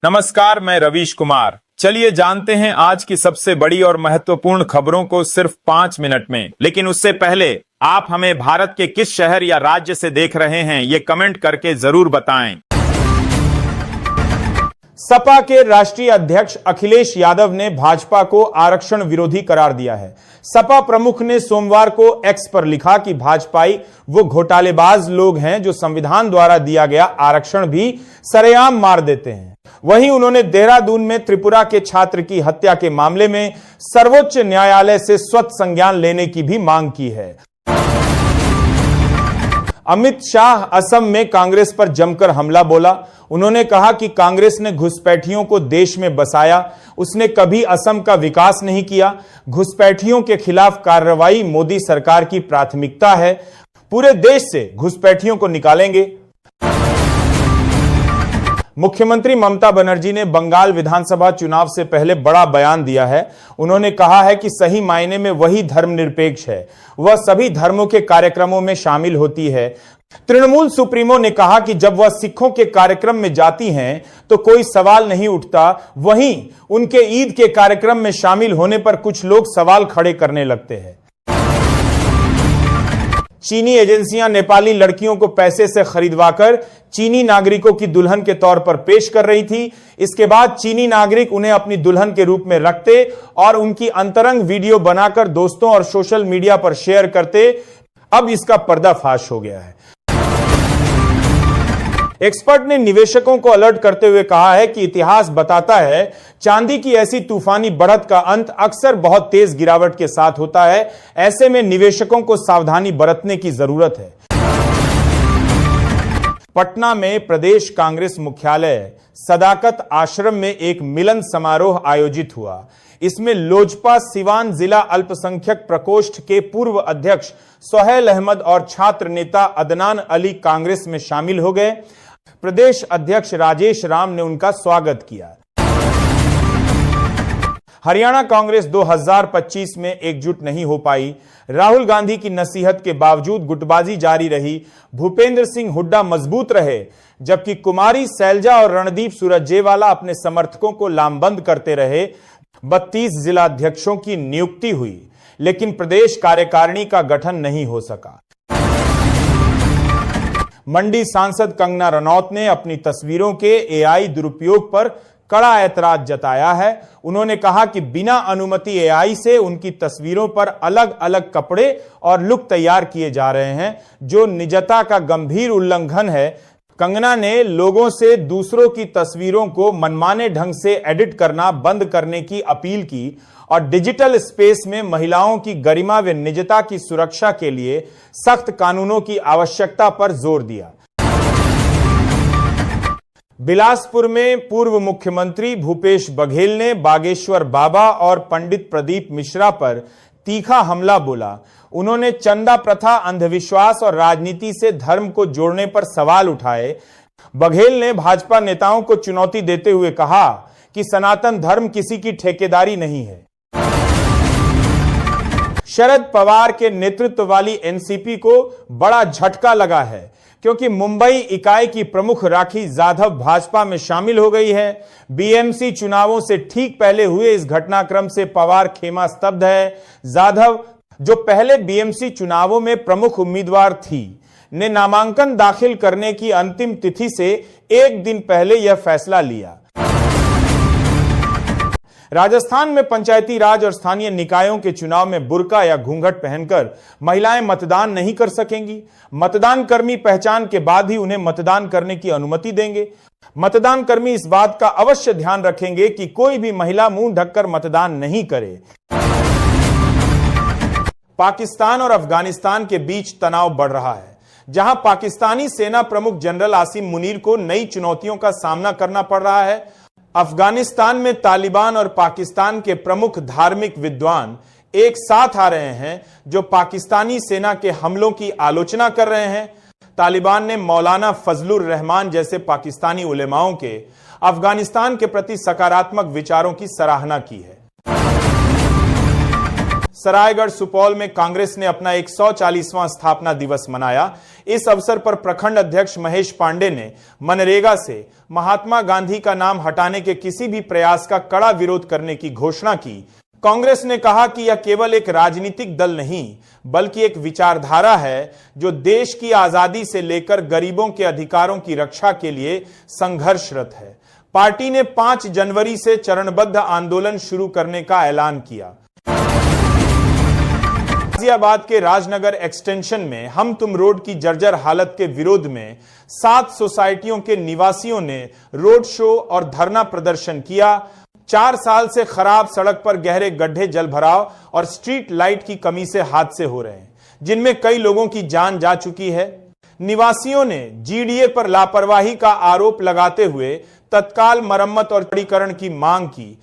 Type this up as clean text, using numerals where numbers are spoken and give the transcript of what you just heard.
नमस्कार, मैं रवीश कुमार। चलिए जानते हैं आज की सबसे बड़ी और महत्वपूर्ण खबरों को सिर्फ 5 मिनट में। लेकिन उससे पहले आप हमें भारत के किस शहर या राज्य से देख रहे हैं ये कमेंट करके जरूर बताएं। सपा के राष्ट्रीय अध्यक्ष अखिलेश यादव ने भाजपा को आरक्षण विरोधी करार दिया है। सपा प्रमुख ने सोमवार को एक्स पर लिखा कि भाजपाई वो घोटालेबाज लोग हैं जो संविधान द्वारा दिया गया आरक्षण भी सरेआम मार देते हैं। वहीं उन्होंने देहरादून में त्रिपुरा के छात्र की हत्या के मामले में सर्वोच्च न्यायालय से स्वतः संज्ञान लेने की भी मांग की है। अमित शाह असम में कांग्रेस पर जमकर हमला बोला। उन्होंने कहा कि कांग्रेस ने घुसपैठियों को देश में बसाया, उसने कभी असम का विकास नहीं किया। घुसपैठियों के खिलाफ कार्रवाई मोदी सरकार की प्राथमिकता है। पूरे देश से घुसपैठियों को निकालेंगे। मुख्यमंत्री ममता बनर्जी ने बंगाल विधानसभा चुनाव से पहले बड़ा बयान दिया है। उन्होंने कहा है कि सही मायने में वही धर्मनिरपेक्ष है, वह सभी धर्मों के कार्यक्रमों में शामिल होती है। तृणमूल सुप्रीमो ने कहा कि जब वह सिखों के कार्यक्रम में जाती हैं तो कोई सवाल नहीं उठता, वहीं उनके ईद के कार्यक्रम में शामिल होने पर कुछ लोग सवाल खड़े करने लगते हैं। चीनी एजेंसियां नेपाली लड़कियों को पैसे से खरीदवाकर चीनी नागरिकों की दुल्हन के तौर पर पेश कर रही थी। इसके बाद चीनी नागरिक उन्हें अपनी दुल्हन के रूप में रखते और उनकी अंतरंग वीडियो बनाकर दोस्तों और सोशल मीडिया पर शेयर करते। अब इसका पर्दाफाश हो गया है। एक्सपर्ट ने निवेशकों को अलर्ट करते हुए कहा है कि इतिहास बताता है चांदी की ऐसी तूफानी बढ़त का अंत अक्सर बहुत तेज गिरावट के साथ होता है। ऐसे में निवेशकों को सावधानी बरतने की जरूरत है। पटना में प्रदेश कांग्रेस मुख्यालय सदाकत आश्रम में एक मिलन समारोह आयोजित हुआ। इसमें लोजपा सिवान जिला अल्पसंख्यक प्रकोष्ठ के पूर्व अध्यक्ष सोहेल अहमद और छात्र नेता अदनान अली कांग्रेस में शामिल हो गए। प्रदेश अध्यक्ष राजेश राम ने उनका स्वागत किया। हरियाणा कांग्रेस 2025 में एकजुट नहीं हो पाई। राहुल गांधी की नसीहत के बावजूद गुटबाजी जारी रही। भूपेंद्र सिंह हुड्डा मजबूत रहे, जबकि कुमारी सैलजा और रणदीप सुरजेवाला अपने समर्थकों को लामबंद करते रहे। 32 जिलाध्यक्षों की नियुक्ति हुई, लेकिन प्रदेश कार्यकारिणी का गठन नहीं हो सका। मंडी सांसद कंगना रनौत ने अपनी तस्वीरों के एआई दुरुपयोग पर कड़ा ऐतराज जताया है। उन्होंने कहा कि बिना अनुमति एआई से उनकी तस्वीरों पर अलग अलग कपड़े और लुक तैयार किए जा रहे हैं, जो निजता का गंभीर उल्लंघन है। कंगना ने लोगों से दूसरों की तस्वीरों को मनमाने ढंग से एडिट करना बंद करने की अपील की और डिजिटल स्पेस में महिलाओं की गरिमा व निजता की सुरक्षा के लिए सख्त कानूनों की आवश्यकता पर जोर दिया। बिलासपुर में पूर्व मुख्यमंत्री भूपेश बघेल ने बागेश्वर बाबा और पंडित प्रदीप मिश्रा पर तीखा हमला बोला। उन्होंने चंदा प्रथा, अंधविश्वास और राजनीति से धर्म को जोड़ने पर सवाल उठाए। बघेल ने भाजपा नेताओं को चुनौती देते हुए कहा कि सनातन धर्म किसी की ठेकेदारी नहीं है। शरद पवार के नेतृत्व वाली एनसीपी को बड़ा झटका लगा है, क्योंकि मुंबई इकाई की प्रमुख राखी जाधव भाजपा में शामिल हो गई है। बीएमसी चुनावों से ठीक पहले हुए इस घटनाक्रम से पवार खेमा स्तब्ध है। जाधव, जो पहले बीएमसी चुनावों में प्रमुख उम्मीदवार थी, ने नामांकन दाखिल करने की अंतिम तिथि से एक दिन पहले यह फैसला लिया। राजस्थान में पंचायती राज और स्थानीय निकायों के चुनाव में बुर्का या घूंघट पहनकर महिलाएं मतदान नहीं कर सकेंगी। मतदान कर्मी पहचान के बाद ही उन्हें मतदान करने की अनुमति देंगे। मतदान कर्मी इस बात का अवश्य ध्यान रखेंगे कि कोई भी महिला मुंह ढककर मतदान नहीं करे। पाकिस्तान और अफगानिस्तान के बीच तनाव बढ़ रहा है, जहां पाकिस्तानी सेना प्रमुख जनरल आसिम मुनीर को नई चुनौतियों का सामना करना पड़ रहा है। अफगानिस्तान में तालिबान और पाकिस्तान के प्रमुख धार्मिक विद्वान एक साथ आ रहे हैं, जो पाकिस्तानी सेना के हमलों की आलोचना कर रहे हैं। तालिबान ने मौलाना फजलुर रहमान जैसे पाकिस्तानी उलेमाओं के अफगानिस्तान के प्रति सकारात्मक विचारों की सराहना की है। सरायगढ़ सुपौल में कांग्रेस ने अपना 140वां स्थापना दिवस मनाया। इस अवसर पर प्रखंड अध्यक्ष महेश पांडे ने मनरेगा से महात्मा गांधी का नाम हटाने के किसी भी प्रयास का कड़ा विरोध करने की घोषणा की। कांग्रेस ने कहा कि यह केवल एक राजनीतिक दल नहीं बल्कि एक विचारधारा है जो देश की आजादी से लेकर गरीबों के अधिकारों की रक्षा के लिए संघर्षरत है। पार्टी ने 5 जनवरी से चरणबद्ध आंदोलन शुरू करने का ऐलान किया। गाजियाबाद के राजनगर एक्सटेंशन में हम तुम रोड की जर्जर हालत के विरोध में 7 सोसाइटियों के निवासियों ने रोड शो और धरना प्रदर्शन किया। 4 साल से खराब सड़क पर गहरे गड्ढे, जलभराव और स्ट्रीट लाइट की कमी से हादसे हो रहे हैं, जिनमें कई लोगों की जान जा चुकी है। निवासियों ने जीडीए पर लापरवाही का आरोप लगाते हुए तत्काल मरम्मत और चौड़ीकरण की मांग की।